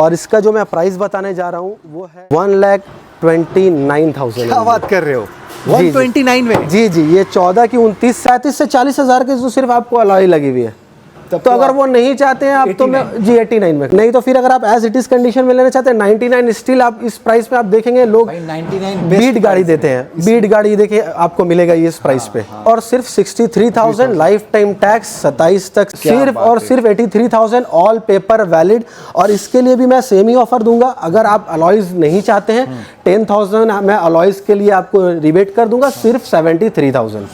और इसका जो मैं प्राइस बताने जा रहा हूँ वो है 1,29,000। क्या बात कर रहे हो, 129 में? जी जी, ये 14 की 29, 37 से 40 हज़ार के जो सिर्फ आपको अलॉय लगी हुई है। तो अगर वो नहीं चाहते हैं आप 89? तो मैं जी 89 में, नहीं तो फिर अगर आप एज इट इज कंडीशन में लेना चाहते हैं 99 स्टिल आप इस प्राइस पे आप देखेंगे लोग 99 बीट गाड़ी देते हैं। बीट गाड़ी देखिए आपको मिलेगा ये इस प्राइस पे। और सिर्फ 63,000 लाइफ टाइम टैक्स 27 तक, सिर्फ और सिर्फ 83,000 ऑल पेपर वैलिड। और इसके लिए भी मैं सेम ही ऑफर दूंगा। अगर आप अलॉयज नहीं चाहते हैं 10,000 मैं अलॉयज के लिए आपको रिबेट कर दूंगा, सिर्फ 73,000।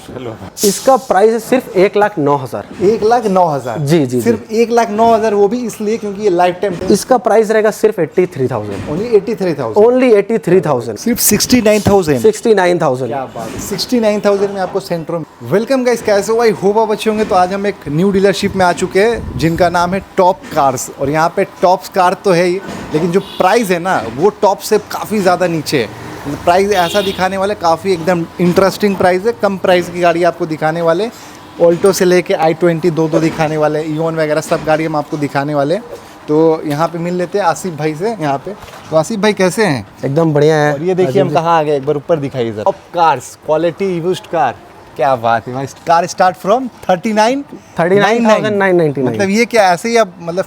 इसका प्राइस है सिर्फ 1,09,000। 1,09,000 जी जी, सिर्फ 1,09,000, वो भी इसलिए क्योंकि ये लाइफ टाइम। इसका प्राइस रहेगा सिर्फ 83,000। ओनली 83,000। ओनली 83,000। सिर्फ 69,000। 69,000। क्या बात है, 69,000 में आपको सेंट्रो। वेलकम गाइस, कैसे हो भाई, होप आप अच्छे होंगे। तो आज हम एक न्यू डीलरशिप में आ चुके हैं जिनका नाम है टॉप कार्स। और यहाँ पे टॉप कार तो है ही, लेकिन जो प्राइस है ना वो टॉप से काफ़ी ज़्यादा नीचे है। प्राइस ऐसा दिखाने वाले, काफ़ी एकदम इंटरेस्टिंग प्राइस है। कम प्राइस की गाड़ी आपको दिखाने वाले, ऑल्टो से लेके i20 दो वगैरह दिखाने वाले, इओन वगैरह सब गाड़ी हम आपको दिखाने वाले। तो यहाँ पे मिल लेते हैं आसिफ भाई से यहाँ पे। तो आसिफ भाई कैसे हैं? एकदम बढ़िया है। और ये देखिए हम कहाँ आ गए, एक बार ऊपर दिखाइए sir. Top cars, quality used car. क्या बात है भाई, कार स्टार्ट फ्रॉम 39,999। मतलब ये क्या ऐसे ही अब मतलब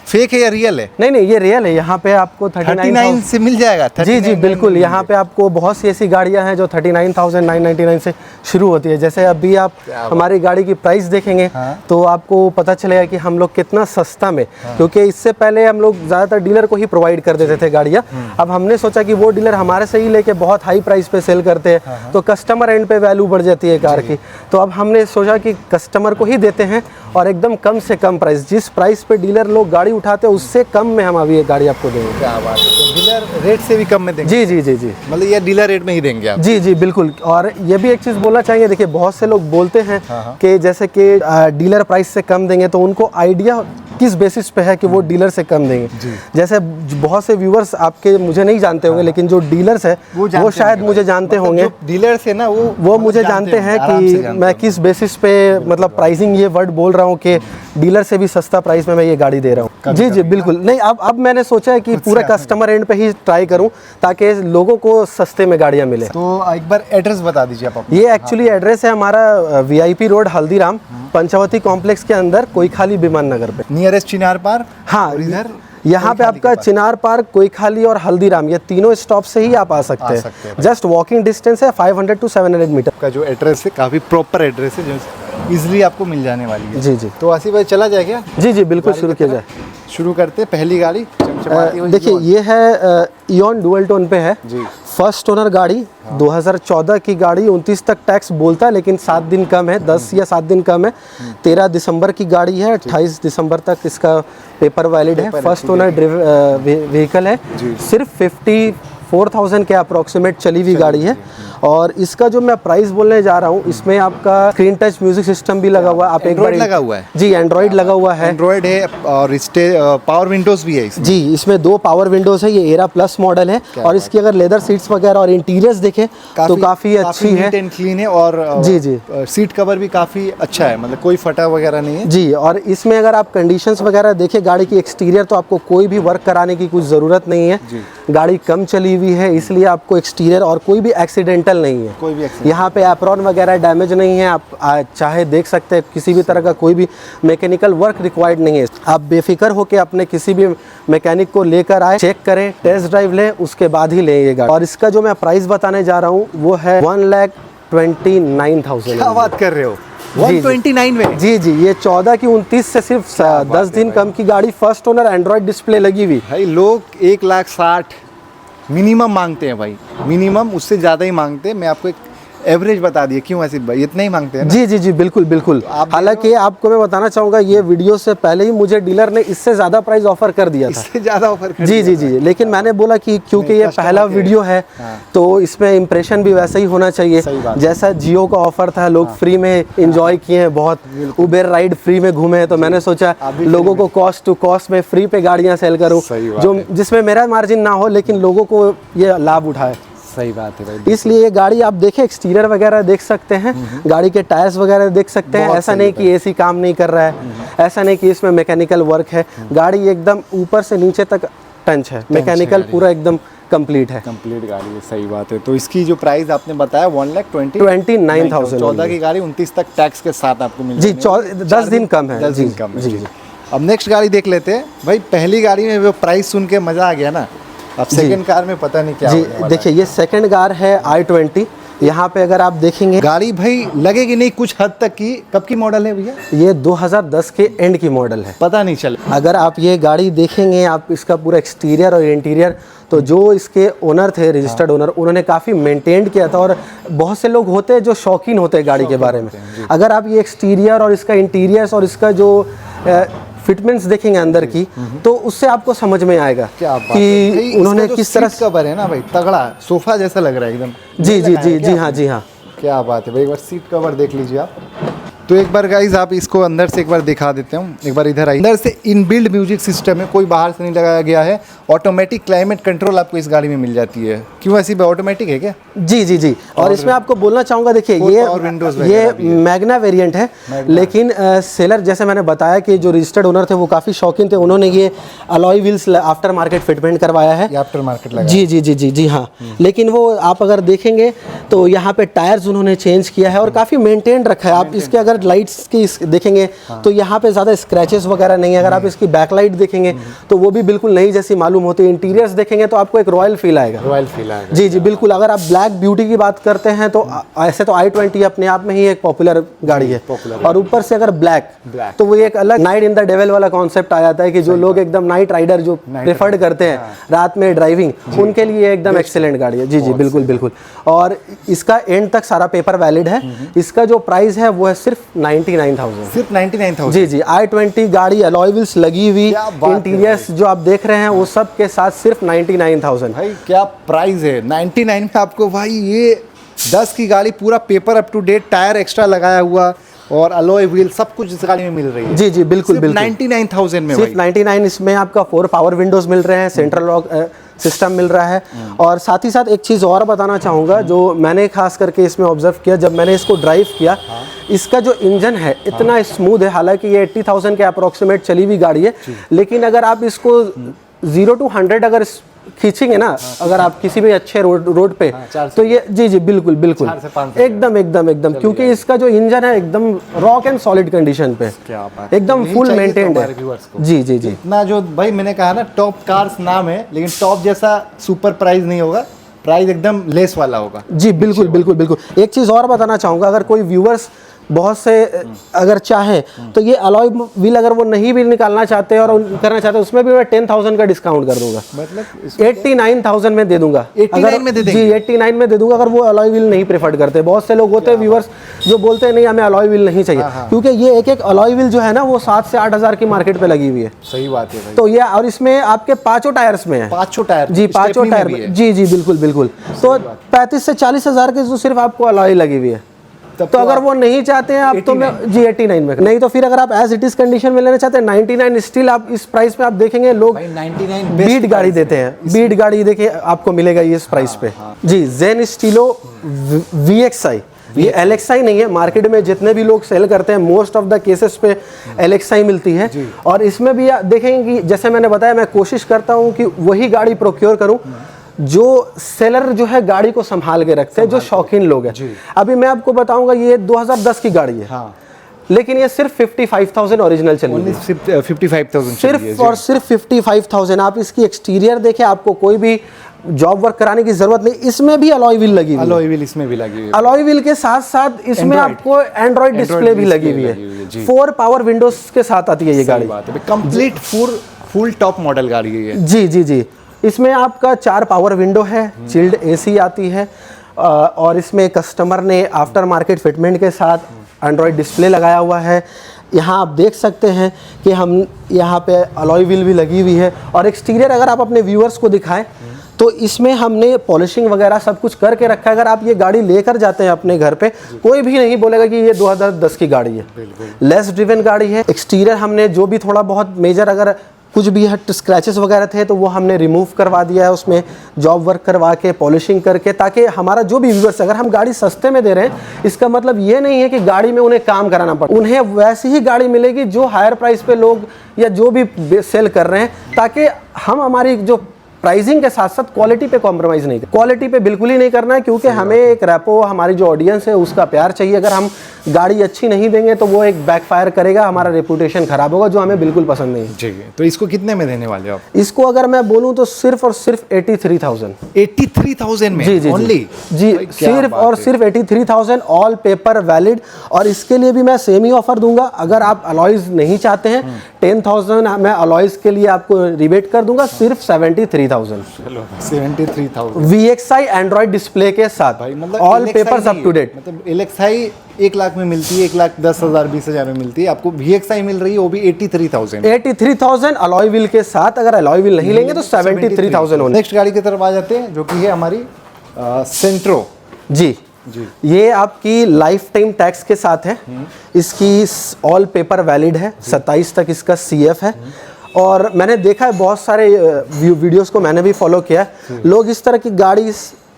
फेक है या रियल है? नहीं ये रियल है। यहाँ पे आपको 39 से मिल जाएगा। जी जी बिल्कुल। यहाँ पे आपको बहुत सी ऐसी गाड़ियाँ हैं जो 39,999 से शुरू होती है। जैसे अभी आप हमारी गाड़ी की प्राइस देखेंगे तो आपको पता चलेगा कि हम लोग कितना सस्ता में, क्योंकि इससे पहले हम लोग ज़्यादातर डीलर को ही प्रोवाइड कर देते थे गाड़ियाँ। अब हमने सोचा कि वो डीलर हमारे से ही लेके बहुत हाई प्राइस पे सेल करते हैं, तो कस्टमर एंड पे वैल्यू बढ़ जाती है कार की। तो अब हमने सोचा कि कस्टमर को ही देते हैं और एकदम कम से कम प्राइस, जिस प्राइस पे डीलर लोग गाड़ी उठाते हैं उससे कम में हम अभी ये गाड़ी आपको देंगे। क्या बात है, तो डीलर रेट से भी कम में देंगे? जी जी जी जी, मतलब ये डीलर रेट में ही देंगे आप? जी जी बिल्कुल। और ये भी एक चीज़ बोलना चाहेंगे, देखिए बहुत से लोग बोलते हैं कि जैसे कि डीलर प्राइस से कम देंगे, तो उनको आइडिया किस बेसिस पे है कि वो डीलर से कम देंगे। जैसे बहुत से व्यूवर्स आपके मुझे नहीं जानते होंगे, लेकिन जो डीलर्स है वो शायद मुझे जानते होंगे। डीलर्स है ना वो मुझे जानते हैं कि मैं किस बेसिस पे मतलब प्राइसिंग ये वर्ड बोल रहा हूँ कि डीलर से भी सस्ता प्राइस में मैं ये गाड़ी दे रहा हूँ। जी जी बिल्कुल। नहीं अब मैंने सोचा है कि पूरा कस्टमर एंड पे ही ट्राई करूँ ताकि लोगों को सस्ते में गाड़ियाँ मिले। तो एक बार एड्रेस बता दीजिए आप। ये एक्चुअली एड्रेस है हमारा VIP road Haldiram, Panchvati complex के अंदर, कोईखाली विमान नगर पे, नियरेस्ट चिनार पार्क। हाँ, इधर यहाँ पे आपका चिनार पार्क, कोईखाली और हल्दीराम, ये तीनों स्टॉप से ही आप आ सकते हैं। जस्ट वॉकिंग डिस्टेंस है 500 to 700 मीटर का। जो एड्रेस है काफ़ी प्रॉपर एड्रेस है जो इजीली आपको मिल जाने वाली है। जी जी। तो आसिफ भाई चला जाए क्या? जी जी बिल्कुल, शुरू किया जाए। शुरू करते हैं। पहली गाड़ी देखिए ये है इओन डुअल टोन पे है जी। फर्स्ट ओनर गाड़ी, 2014 की गाड़ी, 29 तक टैक्स बोलता है लेकिन 7 दिन कम है, 10 या 7 दिन कम है। 13 दिसंबर की गाड़ी है, 28 दिसंबर तक इसका पेपर वैलिड है। फर्स्ट ओनर व्हीकल है, सिर्फ 54,000 के अप्रोक्सीमेट चली हुई गाड़ी है। और इसका जो मैं प्राइस बोलने जा रहा हूँ, इसमें आपका स्क्रीन टच म्यूजिक सिस्टम भी लगा हुआ है। आप एक बार लगा हुआ है? जी एंड्रॉइड लगा हुआ है। एंड्रॉइड है और पावर विंडोज भी है इसमें। जी, इसमें 2 पावर विंडोज है। ये एरा प्लस मॉडल है और इसकी अगर लेदर सीट्स वगैरह और इंटीरियर्स देखें तो काफ़ी अच्छी है, नीट एंड क्लीन है। और जी जी सीट कवर भी काफ़ी अच्छा है, मतलब कोई फटा वगैरह नहीं है जी। और इसमें अगर आप कंडीशंस वगैरह देखें गाड़ी की एक्सटीरियर, तो आपको कोई भी वर्क कराने की कुछ ज़रूरत नहीं है। गाड़ी कम चली हुई है इसलिए आपको एक्सटीरियर और कोई भी एक्सीडेंटल नहीं है। कोई भी यहाँ पे एप्रॉन वगैरह डैमेज नहीं है। आप चाहे देख सकते हैं, किसी भी तरह का कोई भी मैकेनिकल वर्क रिक्वायर्ड नहीं है। आप बेफिक्र होकर अपने किसी भी मैकेनिक को लेकर आए, चेक करें, टेस्ट ड्राइव लें, उसके बाद ही लें ये गाड़ी। और इसका जो मैं प्राइस बताने जा रहा हूँ वो है 1,29,000। क्या बात कर रहे हो, 129 में? जी जी, ये 14 की 29 से सिर्फ 10 दिन कम की गाड़ी, फर्स्ट ओनर, एंड्रॉइड डिस्प्ले लगी हुई। भाई लोग 1,60,000 मिनिमम मांगते हैं भाई, मिनिमम, उससे ज़्यादा ही मांगते हैं। मैं आपको एक एवरेज बता दिए, क्यों आसिफ भाई इतना ही मांगते हैं ना? जी जी जी बिल्कुल बिल्कुल। हालांकि आपको मैं बताना चाहूँगा, ये वीडियो से पहले ही मुझे डीलर ने इससे ज़्यादा प्राइस ऑफर कर दिया था। इससे ज़्यादा ऑफर कर जी जी जी, लेकिन मैंने बोला कि क्योंकि ये पहला वीडियो है तो इसमें इम्प्रेशन भी वैसा ही होना चाहिए। जैसा जियो का ऑफर था, लोग फ्री में इंजॉय किए हैं, बहुत उबेर राइड फ्री में घूमे हैं, तो मैंने सोचा लोगों को कॉस्ट टू कॉस्ट में फ्री पे गाड़ियाँ सेल करूँ, जो जिसमें मेरा मार्जिन ना हो लेकिन लोगों को ये लाभ उठाए। सही बात है भाई। इसलिए ये गाड़ी आप देखें, एक्सटीरियर वगैरह देख सकते हैं, गाड़ी के टायर्स वगैरह देख सकते हैं। ऐसा नहीं कि एसी काम नहीं कर रहा है, ऐसा नहीं कि इसमें मैकेनिकल वर्क है। गाड़ी एकदम ऊपर से नीचे तक टंच है, मैकेनिकल पूरा एकदम कंप्लीट है। कंप्लीट गाड़ी है, सही बात है। तो इसकी जो प्राइस आपने बताया 1,29,000 14 की गाड़ी 29 तक टैक्स के साथ आपको मिल जी, 10 दिन कम है। 10 दिन कम है जी। अब नेक्स्ट गाड़ी देख लेते हैं भाई। पहली गाड़ी में वो प्राइस सुन के मजा आ गया ना, अब सेकंड कार में पता नहीं क्या जी। होने वाला देखिए, ये सेकंड कार है i20। यहाँ पे अगर आप देखेंगे गाड़ी भाई लगेगी नहीं कुछ हद तक की। कब की मॉडल है भैया? ये 2010 के एंड की मॉडल है, पता नहीं चले। अगर आप ये गाड़ी देखेंगे, आप इसका पूरा एक्सटीरियर और इंटीरियर, तो जो इसके ओनर थे, रजिस्टर्ड ओनर, उन्होंने काफ़ी मेंटेन किया था। और बहुत से लोग होते हैं जो शौकीन होते हैं गाड़ी के बारे में। अगर आप ये एक्सटीरियर और इसका इंटीरियर्स और इसका जो फिटमेंट्स देखेंगे अंदर की, तो उससे आपको समझ में आएगा क्या बात कि उन्होंने किस तरह से कवर है ना भाई, तगड़ा सोफा जैसा लग रहा है एकदम। जी जी जी जी हाँ, जी हाँ। क्या बात है भाई, एक बार सीट कवर देख लीजिए आप। तो एक बार गाइज आप इसको अंदर से एक बार दिखा देते हूँ। एक बार इधर आइए। अंदर से इनबिल्ड म्यूजिक सिस्टम है, कोई बाहर से नहीं लगाया गया है। ऑटोमेटिक क्लाइमेट कंट्रोल आपको इस गाड़ी में मिल जाती है। क्यों ऐसी ऑटोमेटिक है क्या? जी जी जी। और इसमें आपको बोलना चाहूँगा, देखिए ये मैग्ना वेरिएंट है, लेकिन सेलर जैसे मैंने बताया कि जो रजिस्टर्ड ओनर थे वो काफ़ी शौकीन थे, उन्होंने ये alloy wheels after market fitment करवाया है। आफ्टर मार्केट लगा? जी जी जी जी जी हाँ। लेकिन वो आप अगर देखेंगे तो यहाँ पे टायर्स उन्होंने चेंज किया है और काफ़ी मेंटेन रखा है। आप इसके अगर लाइट्स की देखेंगे तो यहाँ पे ज़्यादा स्क्रैचेस वगैरह नहीं है। अगर आप इसकी बैकलाइट देखेंगे तो वो भी बिल्कुल नई जैसी मालूम होती है। इंटीरियर्स देखेंगे तो आपको एक रॉयल फील आएगा। रॉयल फील आएगा, जी जी बिल्कुल। अगर आप ब्लैक ब्यूटी की बात करते हैं तो ऐसे तो i20 अपने आप में ही एक पॉपुलर गाड़ी है, और ऊपर से अगर ब्लैक तो वो एक अलग नाइट इन द डेविल वाला कॉन्सेप्ट आ जाता है कि जो लोग एकदम नाइट राइडर जो प्रेफर्ड करते हैं रात में ड्राइविंग, उनके लिए एकदम एक्सेलेंट गाड़ी है। जी जी बिल्कुल बिल्कुल। और इसका एंड तक सारा पेपर वैलिड है। इसका जो प्राइस है वो है सिर्फ 99,000। सिर्फ 99,000? जी जी। i20 गाड़ी अलॉय व्हील्स लगी हुई, इंटीरियर्स जो आप देख रहे हैं वो सब के साथ सिर्फ 99,000। भाई क्या प्राइस है 99 में आपको भाई। ये 10 की गाड़ी, पूरा paper up to date, tyre extra लगाया हुआ और अलॉय व्हील सब कुछ इस गाड़ी में मिल रही है। जी जी बिल्कुल बिल्कुल। 99,000 में सिर्फ 99। इसमें आपका 4 पावर विंडोज मिल रहे हैं, सेंट्रल लॉक सिस्टम मिल रहा है। और साथ ही साथ एक चीज़ और बताना चाहूँगा जो मैंने खास करके इसमें ऑब्जर्व किया जब मैंने इसको ड्राइव किया। इसका जो इंजन है इतना स्मूथ है, हालांकि ये 80,000 के अप्रोक्सीमेट चली हुई गाड़ी है, लेकिन अगर आप इसको 0 to 100 अगर खींचेंगे ना, अगर आप किसी भी अच्छे रोड पे, तो ये जी जी बिल्कुल बिल्कुल एकदम एकदम एकदम, क्योंकि इसका जो इंजन है एकदम रॉक एंड सॉलिड कंडीशन पे, एकदम फुल मेंटेन्ड है। जी जी जी। इतना जो भाई मैंने कहा ना टॉप कार्स नाम है, लेकिन टॉप जैसा सुपर प्राइस नहीं होगा, प्राइस एकदम लेस वाला होगा। जी बिल्कुल बिल्कुल बिल्कुल। एक चीज़ और बताना चाहूँगा, अगर कोई व्यूअर्स बहुत से अगर चाहें तो ये अलॉय व्हील अगर वो नहीं भी निकालना चाहते और करना चाहते हैं, उसमें भी मैं 10,000 का डिस्काउंट कर दूंगा। मतलब 89,000 में दे दूंगा। 89 में दे देंगे? जी 89 में दे दूंगा, अगर वो अलॉय व्हील नहीं प्रेफर करते। बहुत से लोग होते हैं व्यूअर्स जो बोलते हैं नहीं हमें अलॉय व्हील नहीं चाहिए, क्योंकि ये एक अलॉय व्हील जो है ना वो 7 से 8,000 की मार्केट पे लगी हुई है। सही बात है भाई। तो ये, और इसमें आपके 5 टायर्स में है। 5 टायर? जी 5 टायर। जी जी बिल्कुल बिल्कुल। तो 35 से 40,000 की तो सिर्फ आपको अलॉय लगी हुई है। तो अगर वो नहीं चाहते हैं आप तो मैं जी 89 में, नहीं तो फिर अगर आप एज इट इज कंडीशन में लेना चाहते हैं 99 स्टिल आप इस प्राइस पे आप देखेंगे लोग 99 बीट गाड़ी देते हैं। बीट गाड़ी देखिए आपको मिलेगा ये इस प्राइस पे। जी जेन स्टीलो VXI, ये LXI नहीं है। मार्केट में जितने भी लोग सेल करते हैं मोस्ट ऑफ द केसेस पे LXI मिलती है। और इसमें भी देखेंगे कि जैसे मैंने बताया मैं कोशिश करता हूँ कि वही गाड़ी प्रोक्योर करूँ जो सेलर जो है गाड़ी को संभाल के रखते हैं, जो शौकीन लोग हैं। अभी मैं आपको बताऊंगा ये 2010 की गाड़ी है, लेकिन ये सिर्फ 55,000 ओरिजिनल चली है। 55,000 सिर्फ और सिर्फ 55,000। आप इसकी एक्सटीरियर देखें, आपको कोई भी जॉब वर्क कराने की जरूरत नहीं। इसमें भी अलॉय व्हील लगी हुई है। अलॉय व्हील इसमें भी लगी हुई है। अलॉय व्हील के साथ साथ इसमें आपको एंड्रॉइड डिस्प्ले भी लगी हुई है। 4 पावर विंडोज के साथ आती है ये गाड़ी। कंप्लीट फुल टॉप मॉडल गाड़ी है। जी जी जी। इसमें आपका 4 पावर विंडो है, चिल्ड AC आती है, और इसमें कस्टमर ने आफ्टर मार्केट फिटमेंट के साथ एंड्रॉयड डिस्प्ले लगाया हुआ है। यहाँ आप देख सकते हैं कि हम यहाँ पे अलॉय व्हील भी लगी हुई है। और एक्सटीरियर अगर आप अपने व्यूअर्स को दिखाएं तो इसमें हमने पॉलिशिंग वगैरह सब कुछ करके रखा है। अगर आप ये गाड़ी लेकर जाते हैं अपने घर पे, कोई भी नहीं बोलेगा कि ये 2010 की गाड़ी है। लेस ड्रिवन गाड़ी है। एक्सटीरियर हमने जो भी थोड़ा बहुत मेजर अगर कुछ भी हट स्क्रैचेस वगैरह थे तो वो हमने रिमूव करवा दिया है, उसमें जॉब वर्क करवा के पॉलिशिंग करके, ताकि हमारा जो भी व्यूअर्स, अगर हम गाड़ी सस्ते में दे रहे हैं इसका मतलब ये नहीं है कि गाड़ी में उन्हें काम कराना पड़े, उन्हें वैसी ही गाड़ी मिलेगी जो हायर प्राइस पे लोग या जो भी सेल कर रहे हैं, ताकि हम हमारी जो प्राइसिंग के साथ साथ क्वालिटी पे कॉम्प्रोमाइज़ नहीं कर, क्वालिटी पे बिल्कुल ही नहीं करना है, क्योंकि हमें एक रैपो, हमारी जो ऑडियंस है उसका प्यार चाहिए। अगर हम गाड़ी अच्छी नहीं देंगे तो वो एक बैकफायर करेगा, हमारा रेपुटेशन खराब होगा, जो हमें बिल्कुल पसंद नहीं है। जी, तो इसको कितने में देने वाले हो आप? इसको अगर मैं बोलूँ तो सिर्फ और सिर्फ 83,000। 83,000 में? जी जी ओनली? जी, सिर्फ और सिर्फ 83,000, ऑल पेपर वैलिड। और इसके लिए भी मैं सेम ही ऑफर दूंगा। अगर आप अलॉयज नहीं चाहते हैं 10,000 मैं अलॉयज के लिए आपको रिबेट कर दूंगा, सिर्फ 73,000। 73,000 VXI एंड्रॉइड डिस्प्ले के साथ, भाई, मतलब all LXI papers up to date. मतलब LXI 1 लाख में मिलती है, 1,10,000 20,000 में मिलती है, आपको VXI मिल रही है वो भी 83,000। 83,000 अलॉय व्हील के साथ। अगर अलॉय व्हील नहीं लेंगे तो 73,000 होने। नेक्स्ट गाड़ी की तरफ आ जाते हैं, जो कि है हमारी सेंट्रो। जी जी, ये आपकी लाइफ टाइम टैक्स के साथ है, इसकी ऑल पेपर वैलिड है, 27 तक इसका CF है। और मैंने देखा है बहुत सारे वीडियोस को मैंने भी फॉलो किया है, लोग इस तरह की गाड़ी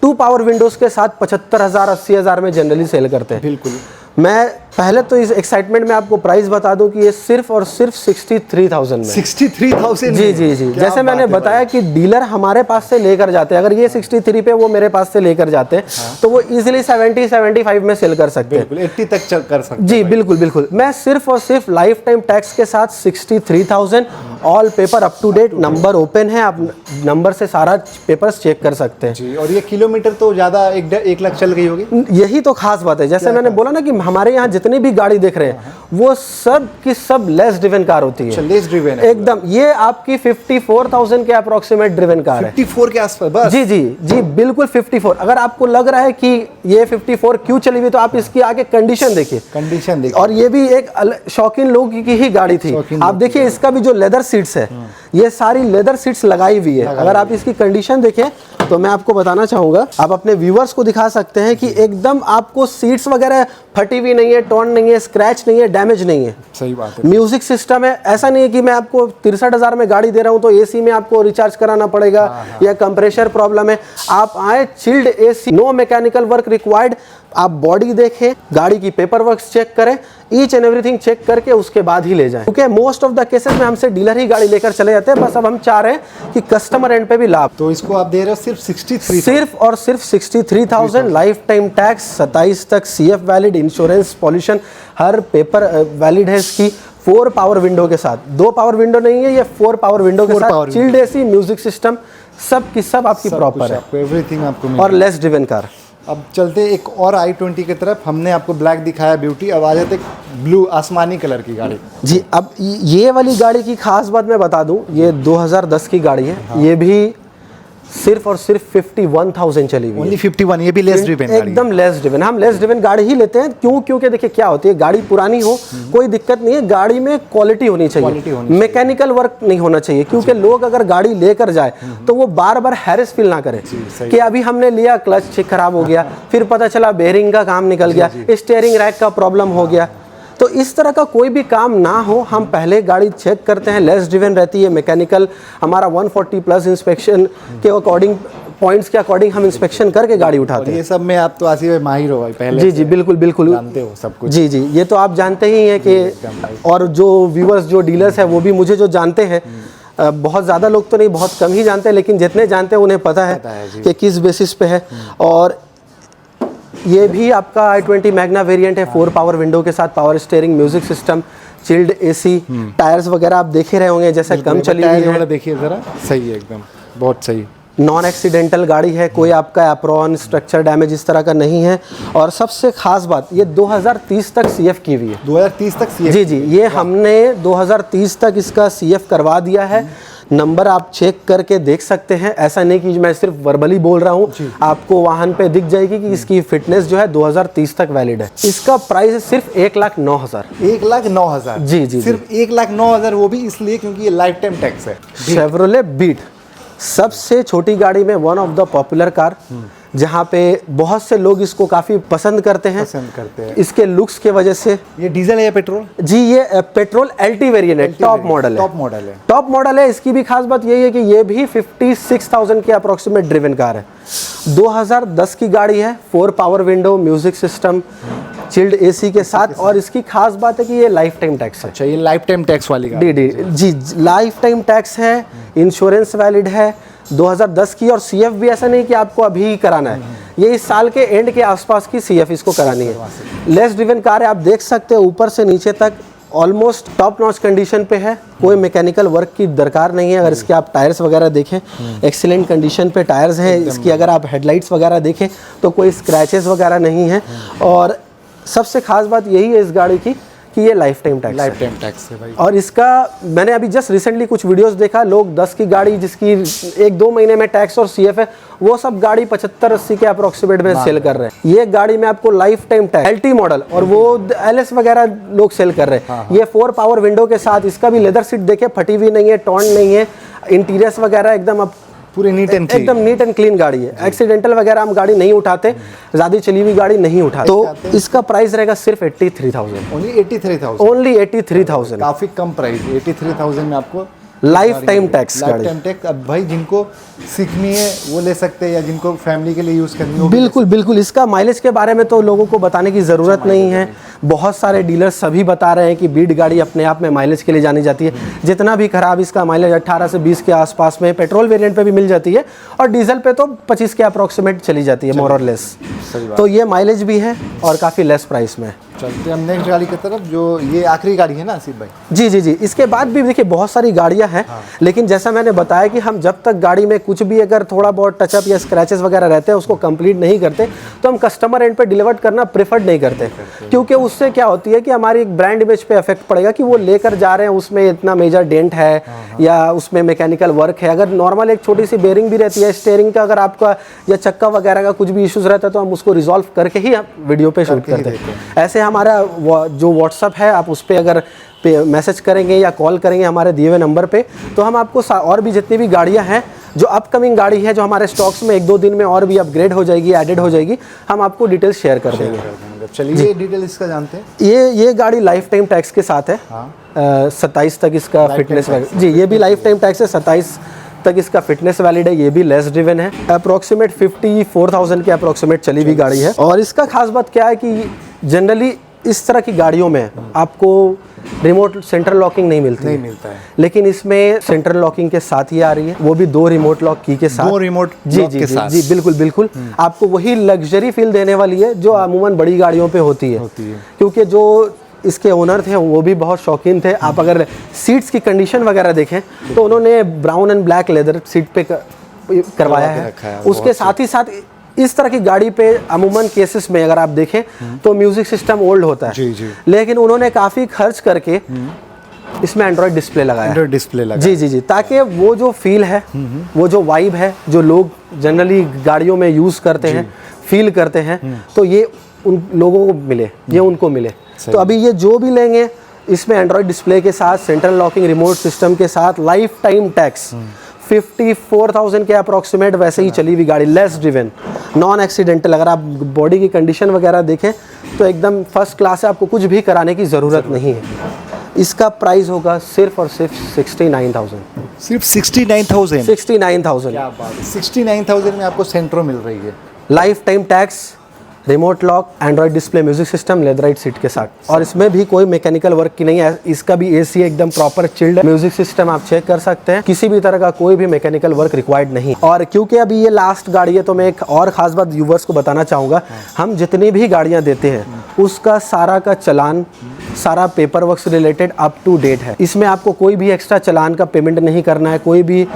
2 पावर विंडोज के साथ 75,000 80,000 में जनरली सेल करते हैं। बिल्कुल। मैं पहले तो इस एक्साइटमेंट में आपको प्राइस बता दूं कि ये सिर्फ और सिर्फ 63,000 में। 63,000? जी जी जी, जैसे मैंने बताया कि डीलर हमारे पास से लेकर जाते हैं, अगर ये 63 पे वो मेरे पास से लेकर जाते हैं तो वो इजीली 70-75 में सेल कर सकते हैं, 80 तक कर सकते हैं। जी बिल्कुल बिल्कुल। मैं सिर्फ और सिर्फ लाइफ टाइम टैक्स के साथ 63,000, all paper up to date, number open है, आप नंबर से सारा पेपर्स चेक कर सकते हैं जी। और ये किलोमीटर तो ज़्यादा 1 लाख चल गई होगी? यही तो खास बात है। जैसे मैंने बोला ना कि हमारे यहाँ जितनी भी गाड़ी देख रहे हैं वो सब की सब लेस ड्रिवन कार होती है। लेस ड्रिवन है एकदम। ये आपकी 54,000 के अप्रोक्सीमेट ड्रिवन कार है। 54 के आसपास बस? जी जी जी बिल्कुल 54। अगर आपको लग रहा है कि ये 54 क्यों चली हुई, तो आप इसकी आगे कंडीशन देखिए, कंडीशन देखिए। और ये भी एक शौकीन लोग की ही गाड़ी थी। आप देखिए इसका भी जो लेदर सीट्स है, ये सारी लेदर सीट्स लगाई हुई है। अगर आप इसकी कंडीशन देखें तो मैं आपको बताना चाहूँगा, आप अपने व्यूवर्स को दिखा सकते हैं कि एकदम आपको सीट्स वगैरह फटी हुई नहीं है, टॉर्न नहीं है, स्क्रैच नहीं है, डैमेज नहीं है। सही बात है। म्यूजिक सिस्टम है, ऐसा नहीं है कि मैं आपको 63,000 में गाड़ी दे रहा हूँ तो AC में आपको रिचार्ज कराना पड़ेगा या कंप्रेशर प्रॉब्लम है। आप आए chilled AC, no mechanical work required. आप बॉडी देखें, गाड़ी की पेपर वर्क चेक करें, ईच एंड एवरीथिंग चेक करके उसके बाद ही ले जाएं, क्योंकि मोस्ट ऑफ द केसेस में हमसे डीलर ही गाड़ी लेकर चले जाते हैं। बस अब हम चाह रहे हैं कि कस्टमर एंड पे भी लाभ। तो इसको आप दे रहे हो सिर्फ 63? सिर्फ और सिर्फ 63,000, लाइफ टाइम टैक्स, 27 तक CF वैलिड, इंश्योरेंस पॉल्यूशन हर पेपर वैलिड है इसकी। 4 पावर विंडो के साथ, 2 पावर विंडो नहीं है, ये 4 पावर विंडो के साथ, चिल्ड AC, म्यूजिक सिस्टम, सब की सब आपकी प्रॉपर है, एवरीथिंग आपको और लेस ड्रिवन कार। अब चलते एक और i20 की तरफ। हमने आपको ब्लैक दिखाया ब्यूटी, अब आ जाते ब्लू आसमानी कलर की गाड़ी। जी, अब ये वाली गाड़ी की खास बात मैं बता दूं, ये 2010 की गाड़ी है। ये भी सिर्फ और सिर्फ 51,000 चली हुई है। ओनली 51? ये भी लेस ड्रिवन? एकदम लेस ड्रिवन। हम लेस ड्रिवन गाड़ी ही लेते हैं। क्यों? क्योंकि देखिए क्या होती है, गाड़ी पुरानी हो कोई दिक्कत नहीं है, गाड़ी में क्वालिटी होनी चाहिए, मैकेनिकल वर्क नहीं होना चाहिए। क्योंकि लोग अगर गाड़ी लेकर जाए तो वो बार बार हैरेस फील ना करें कि अभी हमने लिया, क्लच खराब हो गया, फिर पता चला बेयरिंग का काम निकल गया, स्टीयरिंग रैक का प्रॉब्लम हो गया। तो इस तरह का कोई भी काम ना हो, हम पहले गाड़ी चेक करते हैं, लेस ड्रिवन रहती है, मैकेनिकल हमारा 140+ इंस्पेक्शन के अकॉर्डिंग, पॉइंट्स के अकॉर्डिंग हम इंस्पेक्शन करके गाड़ी उठाते हैं। ये सब में आप तो आसिफ भाई माहिर हो भाई, पहले जी जी बिल्कुल बिल्कुल जानते हो सब कुछ। जी जी, ये तो आप जानते ही हैं कि, और जो व्यूअर्स जो डीलर्स हैं वो भी मुझे जो जानते हैं, बहुत ज़्यादा लोग तो नहीं, बहुत कम ही जानते हैं, लेकिन जितने जानते हैं उन्हें पता है कि किस बेसिस पे है। और ये भी आपका i20 मैग्ना वेरिएंट है, 4 पावर विंडो के साथ, power steering, music system, chilled AC, tyres वगैरह आप देखे रहे होंगे जैसे कम चली हुई है। देखिए ज़रा, सही है एकदम, बहुत सही। नॉन एक्सीडेंटल गाड़ी है, कोई आपका एप्रॉन स्ट्रक्चर डैमेज इस तरह का नहीं है। और सबसे खास बात, ये 2030 तक CF की हुई है। 2030 तक CF? जी जी, ये हमने 2030 तक इसका CF करवा दिया है। नंबर आप चेक करके देख सकते हैं, ऐसा नहीं कि मैं सिर्फ वर्बली बोल रहा हूँ, आपको वाहन पे दिख जाएगी कि इसकी फिटनेस जो है 2030 तक वैलिड है। इसका प्राइस है सिर्फ 1,09,000। 1,09,000? जी जी, सिर्फ 1,09,000, वो भी इसलिए क्योंकि ये लाइफ टाइम टैक्स है। शेवरोले बीट सबसे छोटी गाड़ी में one of the popular car, जहाँ पे बहुत से लोग इसको काफ़ी पसंद करते हैं इसके लुक्स के वजह से। ये डीजल है या पेट्रोल? जी ये पेट्रोल LT वेरिएंट है, टॉप मॉडल है। टॉप मॉडल है। इसकी भी खास बात यही है कि ये भी 56,000 के अप्रोक्सीमेट ड्रिवन कार है। 2010 की गाड़ी है, 4 power window, music system, chilled AC के साथ। और इसकी खास बात है कि ये लाइफ टाइम टैक्स है। अच्छा, ये लाइफ टाइम टैक्स वाली गाड़ी? जी लाइफ टाइम टैक्स है, इंश्योरेंस वैलिड है 2010 की। और CF भी ऐसा नहीं कि आपको अभी कराना है, ये इस साल के एंड के आसपास की CF इसको करानी है। लेस ड्रिवन कार है, आप देख सकते हैं ऊपर से नीचे तक ऑलमोस्ट टॉप नॉच कंडीशन पे है, कोई मैकेनिकल वर्क की दरकार नहीं है। अगर इसके आप टायर्स वगैरह देखें, एक्सीलेंट कंडीशन पे टायर्स हैं इसकी। अगर आप हेडलाइट्स वगैरह देखें तो कोई स्क्रैचेस वगैरह नहीं है। और सबसे खास बात यही है इस गाड़ी की कि ये लाइफ टाइम टैक्स है भाई। और इसका मैंने अभी जस्ट रिसेंटली कुछ वीडियोस देखा, लोग 10 की गाड़ी जिसकी 1-2 महीने में टैक्स और CF है, वो सब गाड़ी 75-80 के अप्रोक्सीमेट में सेल कर रहे हैं। ये गाड़ी में आपको life time tax LT model और वो LS वगैरह लोग सेल कर रहे हैं। ये 4 पावर विंडो के साथ, इसका भी लेदर सीट देखे, फटी हुई नहीं है, टॉर्न नहीं है, इंटीरियर्स वगैरह एकदम पूरी नीट एंड क्लीन गाड़ी है। एक्सीडेंटल वगैरह हम गाड़ी नहीं उठाते, ज़्यादा चली हुई गाड़ी नहीं उठाते। तो इसका प्राइस रहेगा सिर्फ 83,000। ओनली 83,000। काफी कम प्राइस, 83,000 में आपको लाइफ टाइम टैक्स। अब भाई जिनको सीखनी है वो ले सकते हैं, या जिनको फैमिली के लिए यूज़ करनी हो। बिल्कुल। इसका माइलेज के बारे में तो लोगों को बताने की ज़रूरत नहीं है। बहुत सारे डीलर्स सभी बता रहे हैं कि बीट गाड़ी अपने आप में माइलेज के लिए जानी जाती है। जितना भी खराब, इसका माइलेज 18 से 20 के आसपास में, पेट्रोल वेरिएंट पे भी मिल जाती है और डीजल पे तो 25 के अप्रोक्सीमेट चली जाती है, मोर और लेस। तो ये माइलेज भी है और काफ़ी लेस प्राइस में। चलते हम नेक्स्ट गाड़ी की तरफ, जो ये आखिरी गाड़ी है ना आसिफ भाई? जी। इसके बाद भी देखिए बहुत सारी गाड़ियां हैं। लेकिन जैसा मैंने बताया कि हम जब तक गाड़ी में कुछ भी अगर थोड़ा बहुत टचअप या स्क्रैचेस वगैरह रहते हैं उसको कंप्लीट नहीं करते, तो हम कस्टमर एंड पे डिलीवर करना प्रेफर्ड नहीं करते। क्योंकि उससे क्या होती है कि हमारी एक ब्रांड इमेज पे इफेक्ट पड़ेगा कि वो लेकर जा रहे हैं, उसमें इतना मेजर डेंट है या उसमें मैकेनिकल वर्क है। अगर नॉर्मल एक छोटी सी बेयरिंग भी रहती है, स्टीयरिंग का अगर आपका या चक्का वगैरह का कुछ भी इश्यूज रहता है, तो हम उसको रिजॉल्व करके ही वीडियो पे शूट करते हैं। ऐसे हमारा जो व्हाट्सअप है, आप उस पर अगर मैसेज करेंगे या कॉल करेंगे हमारे दिए हुए नंबर पे, तो हम आपको और भी जितनी भी गाड़ियां हैं, जो अपकमिंग गाड़ी है, जो हमारे स्टॉक्स में 1-2 दिन में और भी अपग्रेड हो जाएगी, एडेड हो जाएगी, हम आपको डिटेल्स शेयर कर देंगे। चलिए डिटेल इसका जानते हैं। ये गाड़ी लाइफ टाइम टैक्स के साथ है। 27 तक इसका फिटनेस जी, ये भी लाइफ टाइम टैक्स है। 27 तक इसका फिटनेस वैलिड है। ये भी लेस ड्रिवन है। अप्रोक्सीमेट 54,000 के अप्रोक्सीमेट चली हुई गाड़ी है। और इसका खास बात क्या है कि जनरली इस तरह की गाड़ियों में आपको रिमोट सेंट्रल लॉकिंग नहीं मिलता है, लेकिन इसमें सेंट्रल लॉकिंग के साथ ही आ रही है, वो भी 2 रिमोट लॉक की के साथ। 2 रिमोट जी बिल्कुल। आपको वही लग्जरी फील देने वाली है जो अमूमन बड़ी गाड़ियों पे होती है। क्योंकि जो इसके ओनर थे वो भी बहुत शौकीन थे। आप अगर सीट्स की कंडीशन वगैरह देखें तो उन्होंने brown and black leather seat पे करवाया है। उसके साथ ही साथ इस तरह की गाड़ी पे अमूमन केसेस में अगर आप देखें तो म्यूजिक सिस्टम ओल्ड होता है। लेकिन उन्होंने काफ़ी खर्च करके इसमें एंड्रॉयड डिस्प्ले लगाया। जी, ताकि वो जो फील है, वो जो वाइब है, जो लोग जनरली गाड़ियों में यूज़ करते हैं, फील करते हैं, तो ये उन लोगों को मिले, ये उनको मिले। तो अभी ये जो भी लेंगे इसमें एंड्रॉयड डिस्प्ले के साथ, सेंट्रल लॉकिंग रिमोट सिस्टम के साथ, लाइफ टाइम टैक्स, 54,000 के अप्रोक्सीमेट वैसे ही चली हुई गाड़ी, लेस ड्रिवन, नॉन एक्सीडेंटल। अगर आप बॉडी की कंडीशन वगैरह देखें तो एकदम फर्स्ट क्लास है, आपको कुछ भी कराने की ज़रूरत नहीं है। इसका प्राइस होगा सिर्फ और सिर्फ 69,000। सिर्फ 69,000? 69,000। क्या बात है, 69,000 में आपको सेंट्रो मिल रही है। Life time tax, remote lock, Android display, music system, leatherette seat के साथ। और इसमें भी कोई मैकेनिकल वर्क की नहीं है। इसका भी AC एकदम प्रॉपर चिल्ड, म्यूजिक सिस्टम आप चेक कर सकते हैं। किसी भी तरह का कोई भी मैकेनिकल वर्क रिक्वायर्ड नहीं। और क्योंकि अभी ये लास्ट गाड़ी है तो मैं एक और ख़ास बात व्यूवर्स को बताना चाहूँगा। हम जितनी भी गाड़ियाँ देते हैं उसका सारा का चालान, सारा पेपर वर्क से रिलेटेड अप टू डेट है। इसमें आपको कोई भी एक्स्ट्रा चालान का पेमेंट नहीं करना है, कोई भी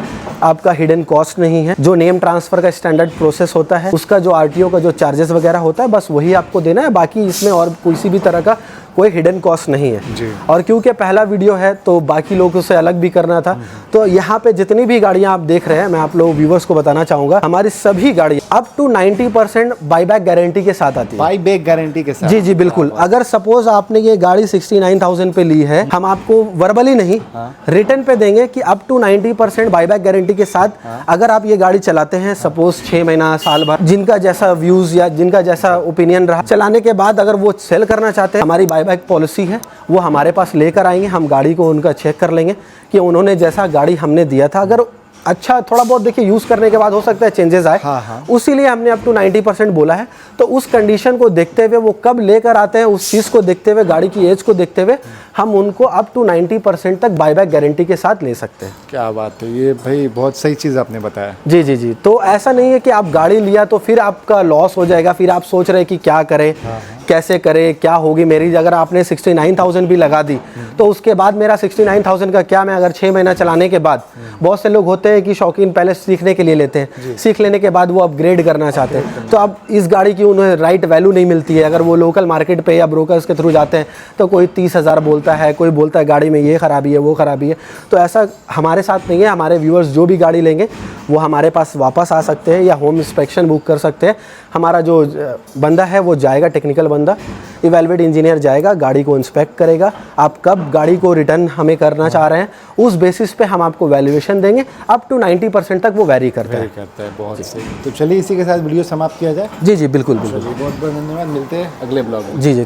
आपका हिडन कॉस्ट नहीं है। जो नेम ट्रांसफ़र का स्टैंडर्ड प्रोसेस होता है, उसका जो RTO का जो चार्जेस वगैरह होता है, बस वही आपको देना है। बाकी इसमें और किसी भी तरह का कोई हिडन कॉस्ट नहीं जी। है। और क्योंकि पहला वीडियो है तो बाकी लोगों से अलग भी करना था, तो यहाँ पे जितनी भी गाड़ियाँ आप देख रहे हैं, मैं आप लोग व्यूवर्स को बताना चाहूँगा, हमारी सभी गाड़ी अप टू 90% बाईबैक गारंटी के साथ आती है। बाई बैक गारंटी के साथ? जी जी बिल्कुल। अगर सपोज आपने ये गाड़ी 69,000 पे ली है, हम आपको वर्बली नहीं रिटर्न पे देंगे कि अप टू 90% बाईबैक गारंटी के साथ अगर आप ये गाड़ी चलाते हैं, सपोज 6 महीना साल भर, जिनका जैसा व्यूज या जिनका जैसा ओपिनियन रहा, चलाने के बाद अगर वो सेल करना चाहते हैं, हमारी बाईबैक पॉलिसी है, वो हमारे पास लेकर आएंगे, हम गाड़ी को उनका चेक कर लेंगे कि उन्होंने जैसा गाड़ी हमने दिया था, अगर अच्छा थोड़ा बहुत देखिए यूज़ करने के बाद हो सकता है चेंजेस आए, उसीलिए हमने अप टू 90% बोला है। तो उस कंडीशन को देखते हुए, वो कब लेकर आते हैं उस चीज़ को देखते हुए, गाड़ी की एज को देखते हुए, हम उनको अप टू 90% तक बाईबैक गारंटी के साथ ले सकते हैं। क्या बात है, ये भाई बहुत सही चीज़ आपने बताया। जी जी जी। तो ऐसा नहीं है कि आप गाड़ी लिया तो फिर आपका लॉस हो जाएगा, फिर आप सोच रहे हैं कि क्या करें, कैसे करें, क्या होगी मेरी, अगर आपने 69,000 भी लगा दी तो उसके बाद मेरा 69,000 का क्या, मैं अगर 6 महीना चलाने के बाद, बहुत से लोग होते हैं कि शौकीन पहले सीखने के लिए लेते हैं, सीख लेने के बाद वो अपग्रेड करना चाहते हैं, तो अब इस गाड़ी की उन्हें राइट वैल्यू नहीं मिलती है। अगर वो लोकल मार्केट पे या ब्रोकर्स के थ्रू जाते हैं तो कोई 30,000 बोलता है, कोई बोलता है गाड़ी में ये खराबी है, वो खराबी है। तो ऐसा हमारे साथ नहीं है। हमारे व्यूअर्स जो भी गाड़ी लेंगे वो हमारे पास वापस आ सकते हैं या होम इंस्पेक्शन बुक कर सकते हैं। हमारा जो बंदा है वो जाएगा, टेक्निकल बंदा, इवैल्यूएट इंजीनियर जाएगा, गाड़ी को इंस्पेक्ट करेगा, आप कब गाड़ी को रिटर्न हमें करना चाह रहे हैं, उस बेसिस पे हम आपको वैल्यूएशन देंगे। अप टू 90% तक वो वैरी करता है। बहुत सही। तो चलिए इसी के साथ वीडियो समाप्त किया जाए। जी जी बिल्कुल बिल्कुल। बहुत बहुत धन्यवाद, मिलते हैं अगले ब्लॉग में। जी जी।